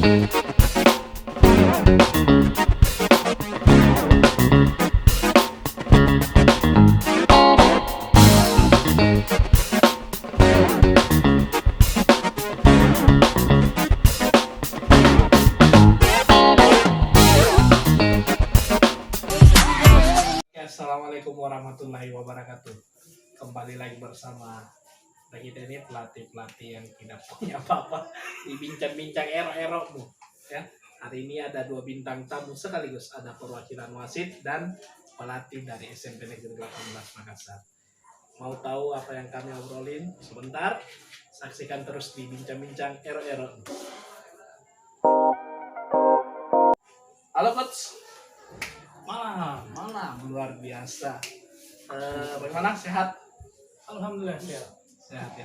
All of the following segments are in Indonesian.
Assalamualaikum warahmatullahi wabarakatuh. Kembali lagi bersama kita ini pelatih yang tidak punya apa-apa di bincang-bincang erok-erokmu. Ya, hari ini ada 2 bintang tamu sekaligus, ada perwakilan wasit dan pelatih dari SMP Negeri 18 Makassar. Mau tahu apa yang kami obrolin? Sebentar, saksikan terus di bincang-bincang erok-erok. Halo coach. Malam luar biasa. Bagaimana, sehat? Alhamdulillah Sehat ya.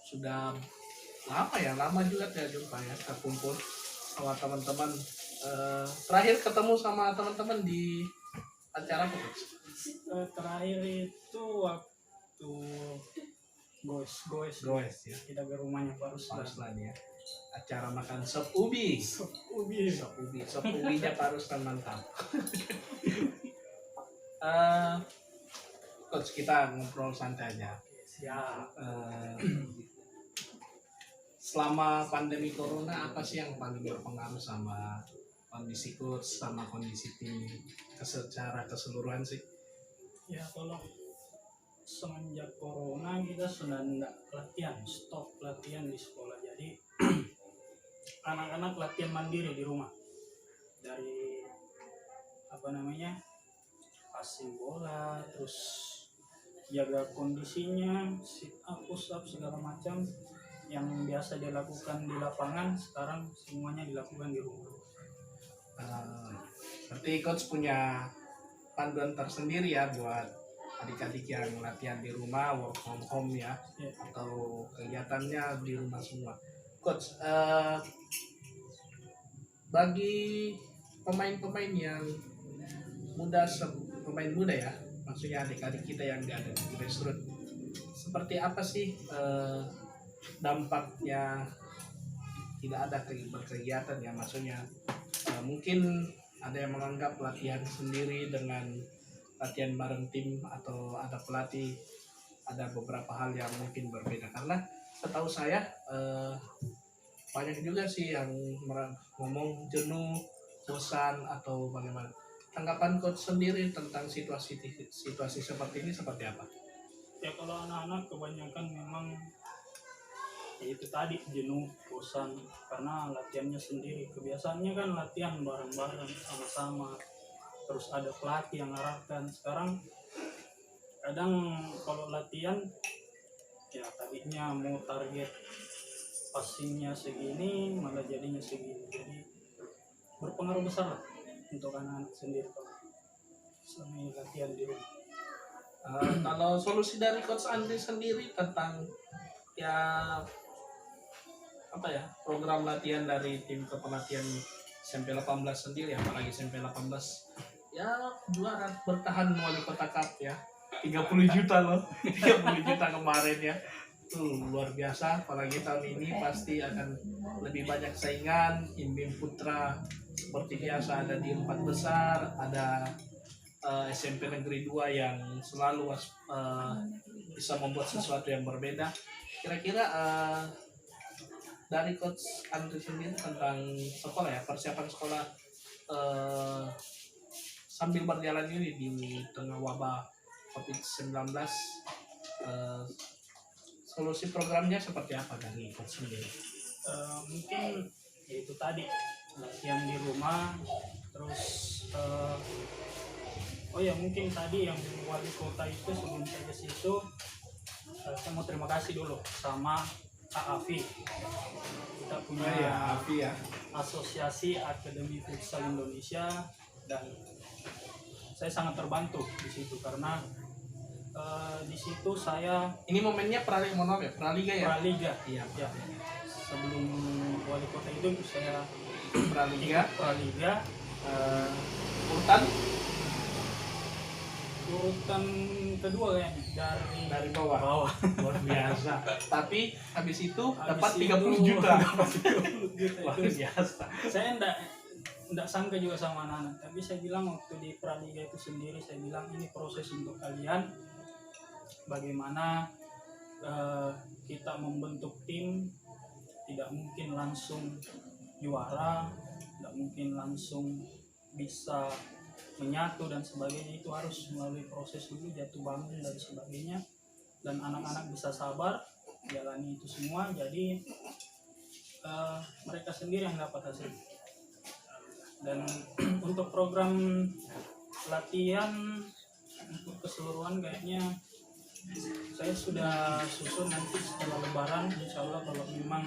Sudah lama juga tidak jumpa ya, terkumpul sama teman-teman. Terakhir ketemu sama teman-teman di acara apa? Terakhir itu waktu goes ya. kita ke rumahnya Pak Ruslan ya. Acara makan sop ubi. Sop ubinya Pak Ruslan mantap. Coach, kita ngobrol santai aja. Siap. Selama pandemi corona, apa sih yang paling berpengaruh sama kondisi coach, sama kondisi tim secara keseluruhan sih? Ya, kalau semenjak corona kita sudah tidak latihan, stop latihan di sekolah. Jadi anak-anak latihan mandiri di rumah. Dari passing bola, terus jaga kondisinya, sit up, push up, segala macam yang biasa dilakukan di lapangan, sekarang semuanya dilakukan di rumah. Berarti coach punya panduan tersendiri ya buat adik-adik yang latihan di rumah, work from home ya, atau kegiatannya di rumah semua. Coach, bagi pemain-pemain yang pemain muda ya, maksudnya adik-adik kita yang nggak ada di grassroots, seperti apa sih dampaknya tidak ada berkegiatan ya, maksudnya mungkin ada yang menganggap latihan sendiri dengan latihan bareng tim atau ada pelatih ada beberapa hal yang mungkin berbeda, karena setahu saya banyak juga sih yang ngomong jenuh, bosan atau bagaimana. Tanggapan coach sendiri tentang situasi seperti ini seperti apa? Ya, kalau anak-anak kebanyakan memang itu tadi, jenuh, bosan karena latihannya sendiri. Kebiasaannya kan latihan bareng-bareng sama-sama, terus ada pelatih yang arahkan. Sekarang kadang kalau latihan ya tadinya mau target passingnya segini malah jadinya segini, jadi berpengaruh besar lah untuk anak-anak sendiri selama latihan di rumah. Kalau solusi dari coach Andri sendiri tentang program latihan dari tim kepelatihan SMP 18 sendiri, apalagi SMP 18 ya juara bertahan wali kota cup ya, 30 juta loh 30 juta kemarin ya, tuh luar biasa. Apalagi tahun ini pasti akan lebih banyak saingan. Imbim Putra seperti biasa ada di 4 besar, ada SMP Negeri 2 yang selalu bisa membuat sesuatu yang berbeda. Kira-kira dari coach Andri sendiri tentang sekolah ya, persiapan sekolah sambil berjalan ini di tengah wabah COVID-19, solusi programnya seperti apa dari coach sendiri? Mungkin itu tadi, latihan di rumah, terus mungkin tadi yang wali kota itu sebelum saya ke situ, saya mau terima kasih dulu sama Kak Afi. Kita punya Afi ya, Asosiasi Akademi Futsal Indonesia, dan saya sangat terbantu di situ karena di situ saya ini momennya Praliga ya? Praliga. Iya. Ya. Sebelum wali kota itu saya Praliga. Urutan urutan kedua kayaknya Dari bawah. bawah. Luar biasa. Tapi habis itu Habis dapat itu 30 juta. dapat 30 juta Luar itu. biasa. Saya enggak sangka juga sama anak-anak, tapi saya bilang waktu di Praliga itu sendiri, saya bilang ini proses untuk kalian bagaimana kita membentuk tim. Tidak mungkin langsung juara, tidak mungkin langsung bisa menyatu dan sebagainya, itu harus melalui proses dulu, jatuh bangun dan sebagainya, dan anak-anak bisa sabar jalani itu semua. Jadi mereka sendiri yang dapat hasil. Dan untuk program latihan untuk keseluruhan kayaknya saya sudah susun nanti setelah lebaran, insya Allah kalau memang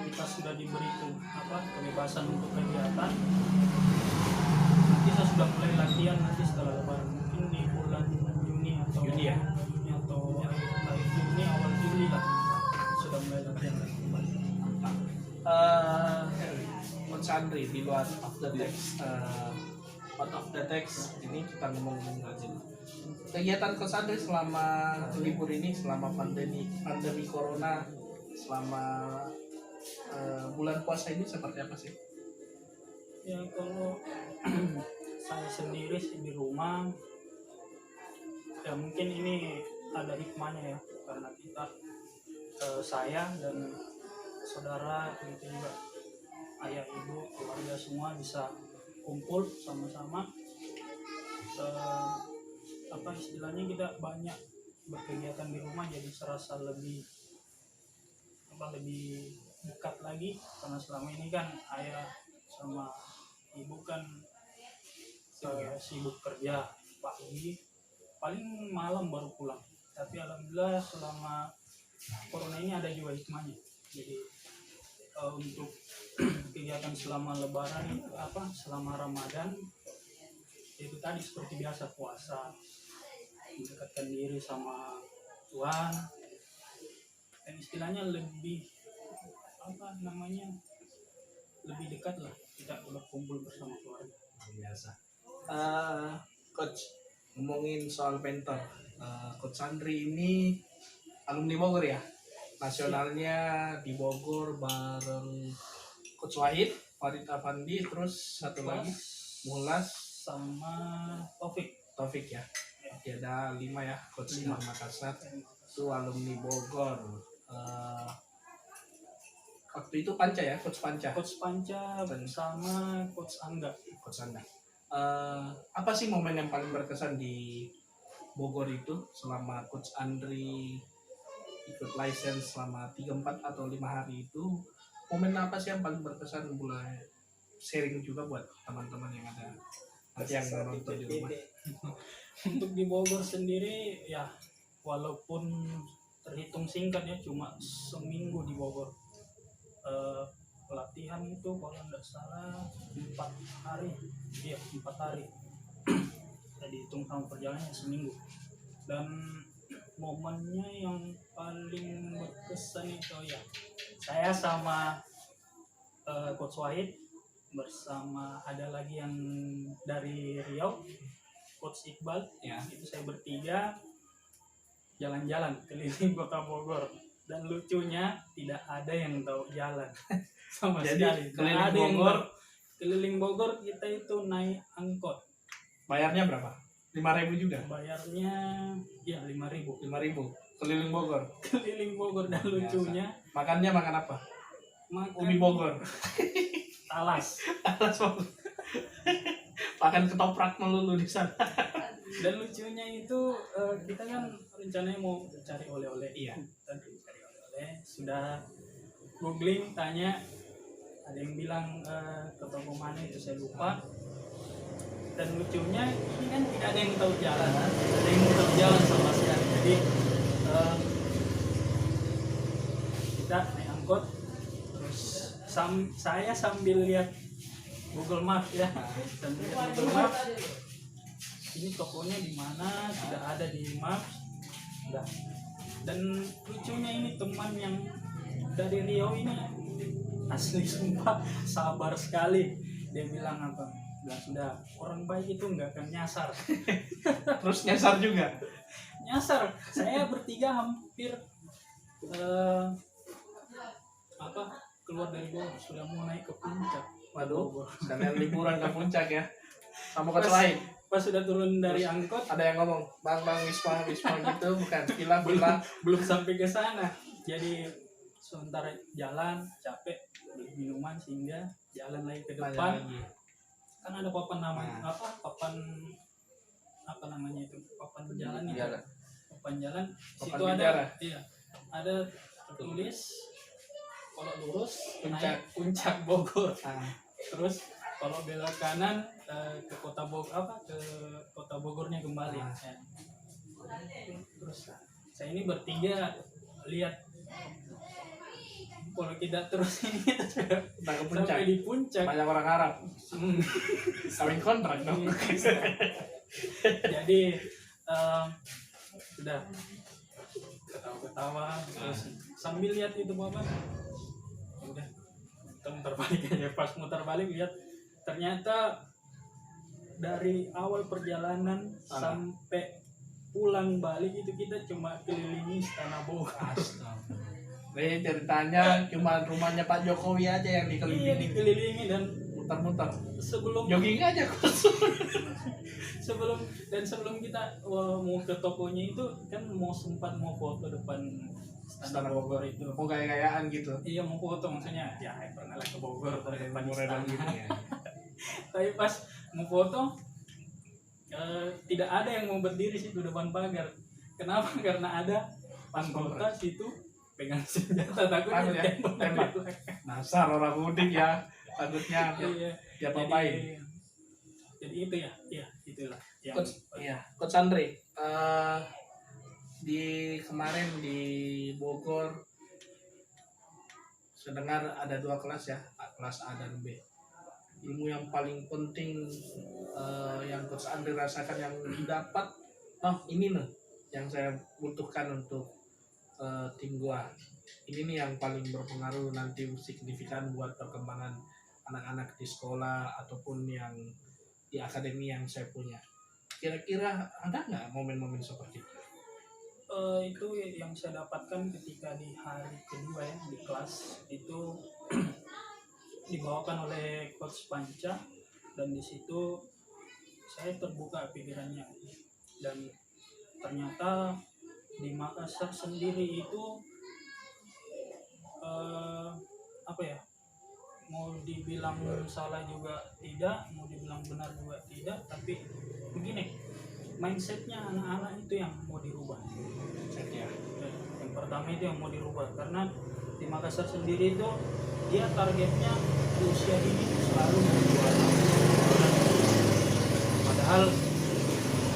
kita sudah diberi kebebasan untuk kegiatan, nanti saya sudah mulai latihan nanti setelah lebaran, mungkin di bulan Juni atau Juni ya? Juni atau akhir Juni awal Juli lah sudah mulai latihan lagi. Coach Andri, di luar of the text, out of the text ini kita ngomongin aja. Kegiatan Coach Andri selama libur ini, selama pandemi corona, selama bulan puasa ini seperti apa sih? Ya kalau saya sendiri sih di rumah, ya mungkin ini ada hikmahnya ya, karena kita saya dan saudara gitu juga, ayah ibu keluarga semua bisa kumpul sama-sama. Istilahnya kita banyak berkegiatan di rumah, jadi serasa lebih dekat lagi, karena selama ini kan ayah sama ibu kan sibuk kerja pagi, paling malam baru pulang. Tapi alhamdulillah selama corona ini ada juga hikmahnya. Jadi untuk kegiatan selama lebaran selama Ramadan itu tadi seperti biasa, puasa, mendekatkan diri sama Tuhan, dan istilahnya lebih lebih dekat lah kita berkumpul bersama keluarga. Biasa. Coach, ngomongin soal mentor, Coach Andri ini alumni Bogor ya, nasionalnya di Bogor bareng Coach Wahid, Farid Afandi, terus satu lagi Mulas sama Taufik ya. Ya ada 5 ya, Coach di Makassar itu alumni Bogor. Waktu itu Panca ya, Coach Panca bersama Coach Angga. Apa sih momen yang paling berkesan di Bogor itu selama Coach Andri ikut license selama 3-4 atau 5 hari itu? Momen apa sih yang paling berkesan, mulai sharing juga buat teman-teman yang ada nanti yang nonton di rumah. Untuk di Bogor sendiri ya, walaupun terhitung singkat ya, cuma seminggu di Bogor. Pelatihan itu kalau tidak salah 4 hari, iya 4 hari. Jadi hitung sama perjalanannya seminggu. Dan momennya yang paling berkesan itu ya, saya sama Coach Wahid bersama ada lagi yang dari Riau, Coach Iqbal Ya. Itu saya bertiga jalan-jalan keliling kota Bogor, dan lucunya tidak ada yang tahu jalan sama Jadi, sekali. Keliling Bogor kita itu naik angkot. Bayarnya berapa? 5.000 juga? Bayarnya ya 5.000. 5.000 keliling Bogor. Keliling Bogor, dan lucunya Makannya makan apa? makan Ubi Bogor. talas. Alas Bogor. Makan ketoprak melulu di sana. Dan lucunya itu kita kan rencananya mau cari oleh-oleh. Iya. Tadi cari oleh-oleh, sudah googling, tanya, ada yang bilang ke toko mana itu saya lupa. Dan lucunya ini kan tidak ada yang tahu jalan, tidak ada yang tahu jalan sama sekali. Jadi kita naik angkot, terus saya sambil lihat Google Maps ya, sambil lihat Google Maps, ini tokonya di mana, tidak ada di Maps. Enggak. Dan lucunya ini teman yang dari Riau ini asli sumpah sabar sekali. Dia bilang apa? bilang sudah, orang baik itu nggak akan nyasar. Terus nyasar juga. Nyasar, saya bertiga hampir eh, keluar dari Bogor, sudah mau naik ke puncak. Waduh, Bogor. sekalian liburan ke puncak ya. Sama coach Pas- lain. Pas sudah turun dari Terus angkot, ada yang ngomong, Bang Wisma gitu, bukan villa. belum sampai ke sana. Jadi sementara jalan capek, beli minuman sehingga jalan lagi ke Tanya depan. lagi. Kan ada papan namanya Nah. papan apa namanya itu, papan jalan itu. Jalan. Papan jalan. Papan Situ ada, bicara. iya, ada tertulis kalau lurus Puncak. naik puncak Bogor. Nah, Terus kalau belok kanan ke kota Bogor, ke kota Bogornya kembali. Ah. Ya. Terus saya ini bertiga lihat, kalau tidak terus ini kita sudah udah ke puncak. sampai di puncak. Banyak orang Arab. Hmm. Kawin kontrak dong. Jadi sudah ketawa-ketawa terus sambil lihat itu apa, udah kita muter balik aja. Pas muter balik lihat ternyata dari awal perjalanan sampai pulang balik itu kita cuma kelilingi Istana Bogor. Nih ceritanya cuma rumahnya Pak Jokowi aja yang Iya, dikelilingi, dikelilingi. Dan muter-muter. sebelum Jogging aja kos. sebelum kita mau ke tokonya itu kan sempat mau foto depan Istana Bogor itu. Mau gaya-gayaan gitu. Iya, mau foto, maksudnya ya pernah lah ke Bogor ke depan Muredan istana. gitu ya. Tapi pas mau foto tidak ada yang mau berdiri situ depan pagar. Kenapa? Karena ada anggota situ pegang senjata, takutnya Takut ya, tembak. Nasar orang mudik ya, takutnya Iya. dia apain. Jadi itu ya, iya itulah yang Coach Andre, di kemarin di Bogor saya dengar ada 2 kelas ya, kelas A dan B. Ilmu yang paling penting yang Coach Andre rasakan yang didapat, ini nih yang saya butuhkan untuk tim gua. Ini nih yang paling berpengaruh nanti signifikan buat perkembangan anak-anak di sekolah ataupun yang di akademi yang saya punya. Kira-kira ada nggak momen-momen seperti itu? Itu yang saya dapatkan ketika di hari kedua ya di kelas itu dibawakan oleh Coach Panca, dan di situ saya terbuka pikirannya, dan ternyata di Makassar sendiri itu mau dibilang salah juga tidak, mau dibilang benar juga tidak, tapi begini, mindsetnya anak-anak itu yang mau dirubah. Ya. Yang pertama itu yang mau dirubah, karena di Makassar sendiri itu dia targetnya di usia ini selalu mau juara. Padahal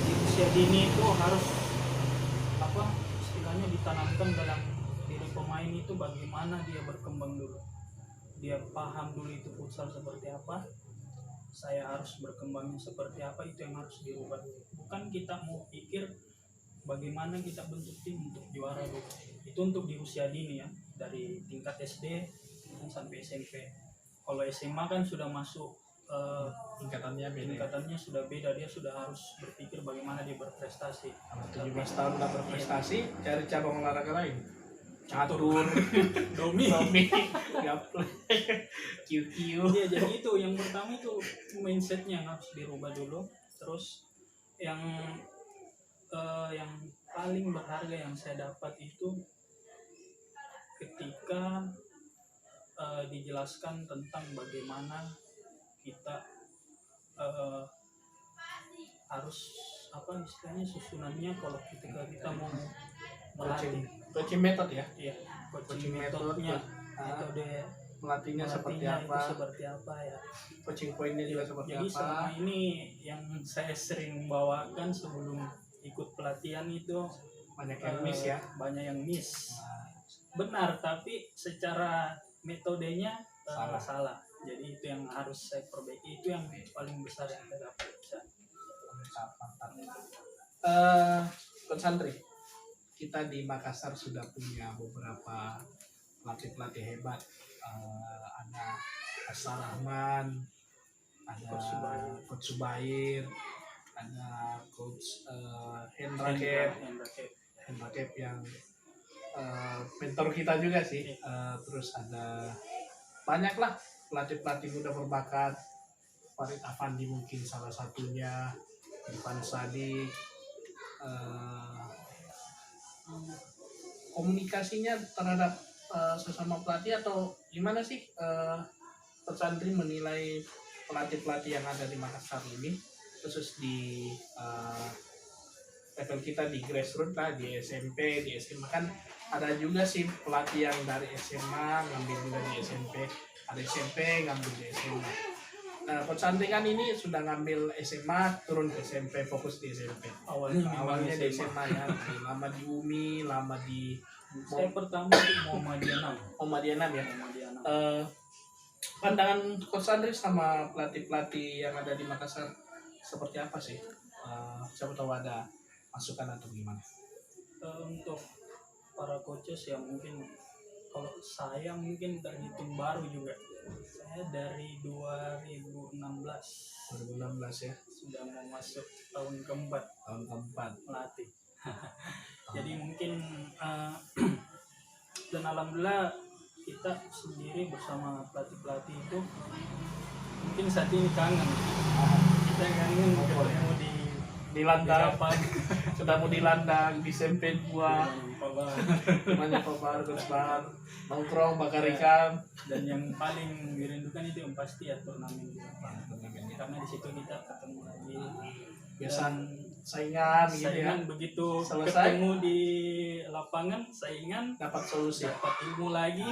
di usia dini itu harus istilahnya ditanamkan dalam diri pemain itu bagaimana dia berkembang dulu. Dia paham dulu itu futsal seperti apa, saya harus berkembangnya seperti apa, itu yang harus dirubah. Bukan kita mau pikir bagaimana kita bentuk tim untuk juara dulu. Itu untuk di usia dini ya, dari tingkat SD sampai SMP. Kalau SMA kan sudah masuk Tingkatannya beda. tingkatannya sudah beda, dia sudah harus berpikir bagaimana dia berprestasi. 17 tahun nggak berprestasi, cari cabang olahraga lain. Catur, Domi. gaple, QQ. Iya, jadi itu yang pertama itu mindsetnya yang harus dirubah dulu. Terus yang paling berharga yang saya dapat itu ketika dijelaskan tentang bagaimana kita harus istilahnya susunannya kalau kita mau melatih. Coaching method ya. Iya, Coaching coaching metodenya, method, metode Pelatihnya seperti melatihnya itu apa, seperti apa ya. coaching pointnya juga seperti Jadi apa. selama ini yang saya sering bawakan sebelum ikut pelatihan itu Banyak yang miss ya. banyak yang miss. Benar, tapi secara metodenya salah. Jadi itu yang harus saya perbaiki, itu yang paling besar yang saya dapat. Coach Andri, kita di Makassar sudah punya beberapa pelatih-pelatih hebat. Ada Asar Rahman, ada Coach Subair. Coach Subair, ada Coach Hendra Kep yang mentor kita juga sih. Terus ada banyak lah pelatih-pelatih muda berbakat. Farid Afandi mungkin salah satunya, Irfan Sadik. Komunikasinya terhadap sesama pelatih atau gimana sih Coach Andri menilai pelatih-pelatih yang ada di Makassar ini, khusus di level kita di grassroots lah, di SMP, di SMA kan ada juga sih pelatih yang dari SMA ngambil juga di SMP, ada SMP ngambil di SMA. Nah, Coach Andri kan ini sudah ngambil SMA, turun ke SMP, fokus di SMP. Awalnya di SMA ya, lama di UMI, lama di Saya pertama di Muhammadiyah 6. Muhammadiyah ya. Muhammadiyah 6. Pandangan Coach Andri sama pelatih-pelatih yang ada di Makassar seperti apa sih? Siapa tahu ada masukan atau gimana? Untuk para coaches yang mungkin, kalau saya mungkin terhitung baru juga. Saya dari 2016 2016 ya, sudah mau masuk tahun keempat tahun keempat. melatih. Jadi mungkin dan alhamdulillah kita sendiri bersama pelatih-pelatih itu mungkin saat ini kangen. Kita kangen ketemu Di landang, lapangan. sudah mau di landang, di sempit buah, namanya Pak Bar, Coach Bar, nongkrong, bakar ikan. Dan yang paling dirindukan itu yang pasti ya turnamen di lapangan. Karena di situ kita ketemu lagi. Biasa Dan saingan gitu ya, saingan begitu Selesai. ketemu di lapangan, saingan dapat solusi. dapat ilmu lagi.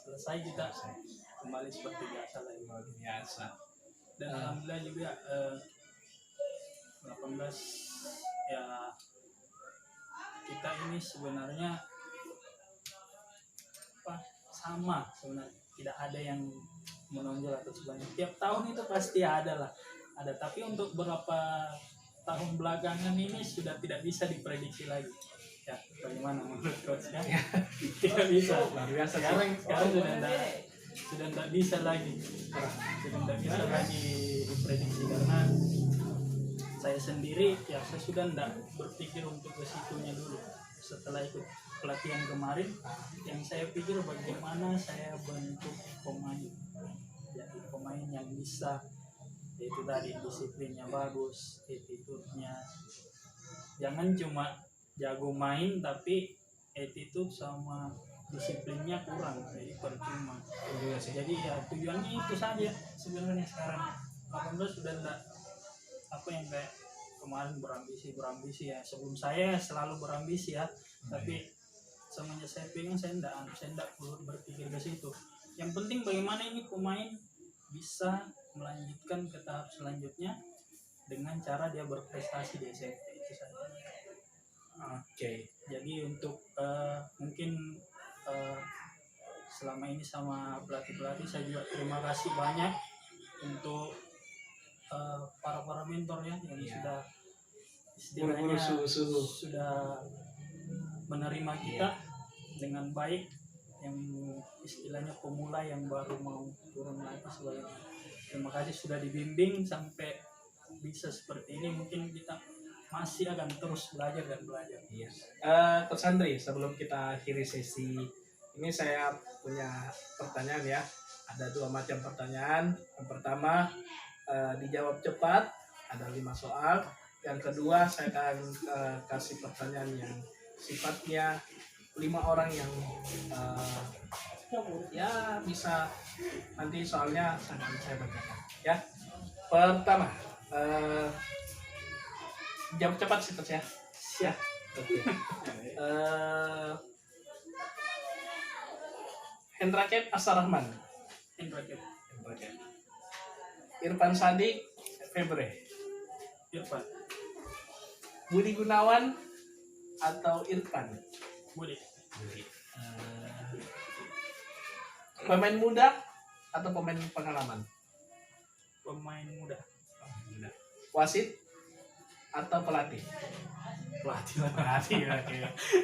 Selesai kita kembali seperti biasa lagi. Luar biasa. Dan alhamdulillah juga 18 ya, kita ini sebenarnya sama sebenarnya, tidak ada yang menonjol atau sebagainya. Tiap tahun itu pasti ada lah, ada. Tapi untuk beberapa tahun belakangan ini sudah tidak bisa diprediksi lagi. Ya, bagaimana menurut coach ya? Tidak bisa. Luar biasa. Sekarang sudah tidak bisa lagi. Sudah tidak bisa lagi diprediksi karena saya sendiri ya, saya sudah tidak berpikir untuk ke situnya dulu. Setelah ikut pelatihan kemarin, yang saya pikir bagaimana saya bentuk pemain, jadi pemain yang bisa, yaitu tadi disiplinnya bagus, attitude-nya, jangan cuma jago main tapi attitude sama disiplinnya kurang, jadi percuma. Jadi ya tujuannya itu saja sebenarnya. Sekarang 18 sudah tidak apa yang kayak kemarin berambisi ya. Sebelum saya selalu berambisi ya, tapi semenjak saya pegang saya tidak perlu berpikir ke situ. Yang penting bagaimana ini pemain bisa melanjutkan ke tahap selanjutnya dengan cara dia berprestasi di SMP, itu saja. Oke. Jadi untuk mungkin selama ini sama pelatih-pelatih saya juga terima kasih banyak untuk para mentor ya yang sudah istilahnya Guru-guru sudah menerima kita dengan baik, yang istilahnya pemula yang baru mau turun lagi sebagai. Terima kasih sudah dibimbing sampai bisa seperti ini. Mungkin kita masih akan terus belajar dan belajar. Iya. Coach Andri, sebelum kita akhiri sesi ini saya punya pertanyaan ya. Ada 2 macam pertanyaan. Yang pertama dijawab cepat, ada 5 soal. Yang kedua saya akan kasih pertanyaan yang sifatnya 5 orang yang ya bisa nanti soalnya akan saya bacakan ya. Pertama jawab cepat sih Coach ya. Siap. Oke. Hendra Kep Asar Rahman, Hendra Kep. Irfan Sadik Febre, Irfan. Budi Gunawan atau Irfan? Budi. Pemain muda atau pemain pengalaman? Pemain muda. Wasit atau pelatih? Pelatih.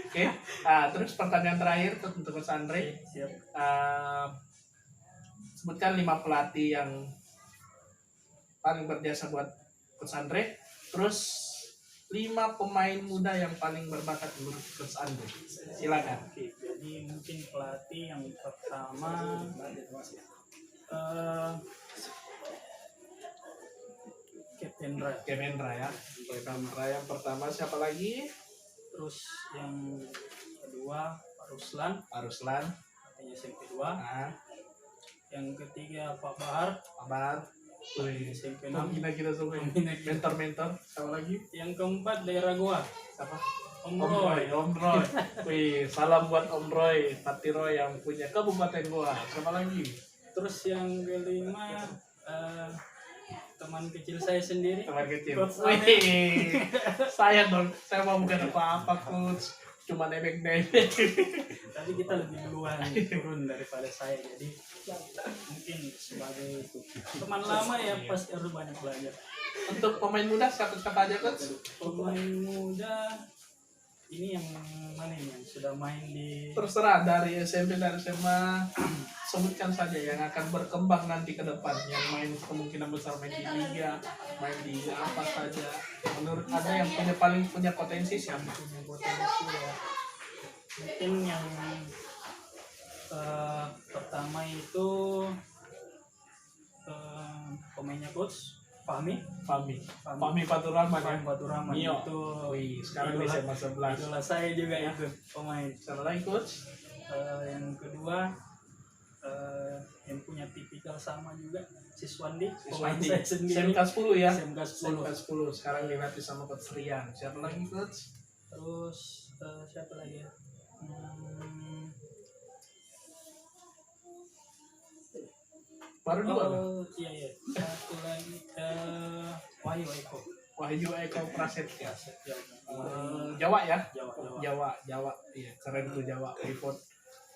Oke. Terus pertanyaan terakhir untuk Coach Andri. Siap. Sebutkan 5 pelatih yang paling berjasa buat Coach Andre. Terus 5 pemain muda yang paling berbakat menurut Coach Andre. Silakan. Oke, jadi mungkin pelatih yang pertama eh Captain Ray. Kemendra ya. Kemendra yang pertama siapa lagi? Terus yang kedua Pak Ruslan, Pak Ruslan. katanya SMP 2. Nah, Yang ketiga Pak Bahar, Abar. Wih, SMP 6. Pembina kita semua. Mentor-mentor. Siapa lagi? Yang keempat daerah gua, Siapa? Om Roy. Om Roy. Wih, salam buat Om Roy, Pati Roy yang punya Kabupaten Goa. Siapa lagi? Terus yang kelima teman kecil saya sendiri, Teman kecil. Coach Wih, saya dong. Saya mau bukan apa-apa, Coach. Cuma nebeng-nebeng. tapi kita lebih duluan turun daripada saya, jadi mungkin sebagai teman lama ya pasti harus banyak belajar. Untuk pemain muda siapa aja, Coach? Pemain muda ini yang mana ini yang sudah main di Terserah dari SMP dan SMA, sebutkan saja yang akan berkembang nanti ke depan, yang main kemungkinan besar main di liga, main di apa saja. Menurut ada yang paling punya potensi siapa? punya potensi ya. Mungkin yang pertama itu pemainnya Coach Fahmi Fahmi Faturrahman ya. Faturrahman Mio. itu Wih, sekarang di idola- SMA 11. idola saya juga itu pemain. Siapa lagi, Coach? Yang kedua yang punya tipikal sama juga Siswandi, pemain saya sendiri. SMK 10 ya. SMK 10. SMK 10 sekarang dilatih sama Coach Rian. Siapa lagi, Coach? Terus siapa lagi ya? Baru dua kan? Iya iya. Satu lagi Wahyu Eko. Wahyu Eko Prasetya. Ya, Jawa ya? Jawa. Jawa. Iya, keren tuh Jawa.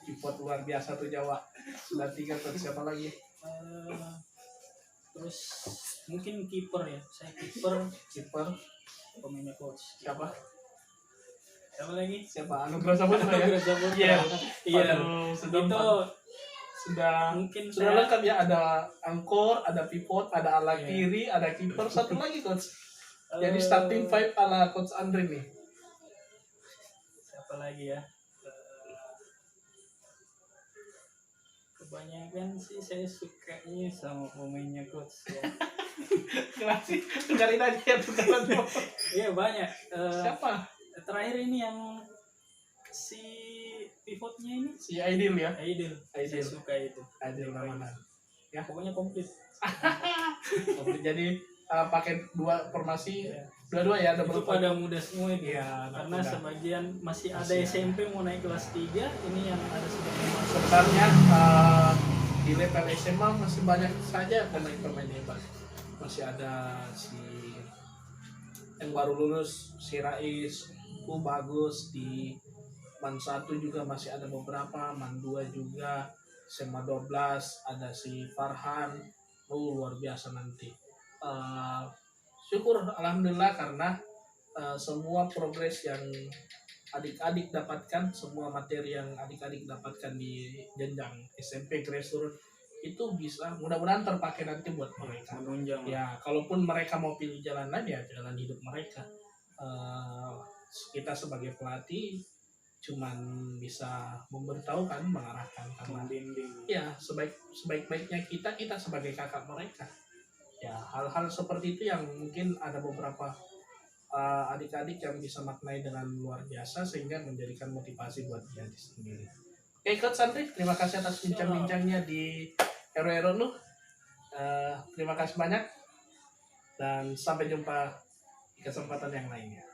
Pivot luar biasa tuh Jawa. Sudah 3 Coach. Siapa lagi? Terus mungkin kiper ya. Saya kiper pemainnya Coach. Siapa? Siapa lagi? Siapa? Anugerah Saputra ya? Anugerah Saputra. Iya. Iya. Aduh, Sudah sudah mungkin sudah saya lengkap ya, ada angkor, ada pivot, ada ala Iya. kiri, ada kiper, satu lagi Coach. Jadi eh, starting 5 ala Coach Andre nih. siapa lagi ya? Kebanyakan sih saya sukanya sama pemainnya Coach ya. Kenapa sih? Tukarin aja ya, tukaran dong. Iya banyak. Siapa? Terakhir ini yang si pivotnya ini Si Aidil ya. Aidil. Saya suka itu. Aidil Ramadan. Ya. Pokoknya komplit. Oke, jadi pakai 2 formasi, Iya. dua-dua ya, ada Itu berapa? pada muda semua itu. Iya, anak Karena muda. sebagian masih ada Masih ada. SMP mau naik kelas 3, ini yang ada sudah masuk. Sebenarnya di level SMA masih banyak saja pemain-pemain hebat. Masih ada si yang baru lulus, si Rais, bagus di Man 1 juga masih ada beberapa, Man 2 juga, SMA 12 ada si Farhan, luar biasa nanti. Syukur alhamdulillah karena semua progres yang adik-adik dapatkan, semua materi yang adik-adik dapatkan di jenjang SMP grassroots itu bisa mudah-mudahan terpakai nanti buat mereka. Menunjang. Ya, kalaupun mereka mau pilih jalan lain ya jalan hidup mereka. Kita sebagai pelatih cuman bisa memberitahukan, mengarahkan karena Membimbing. ya sebaik-baiknya kita sebagai kakak mereka. Ya, hal-hal seperti itu yang mungkin ada beberapa adik-adik yang bisa maknai dengan luar biasa sehingga menjadikan motivasi buat dia sendiri. Oke, Coach Santri, terima kasih atas bincang-bincangnya di Hero lu. Terima kasih banyak dan sampai jumpa di kesempatan yang lainnya.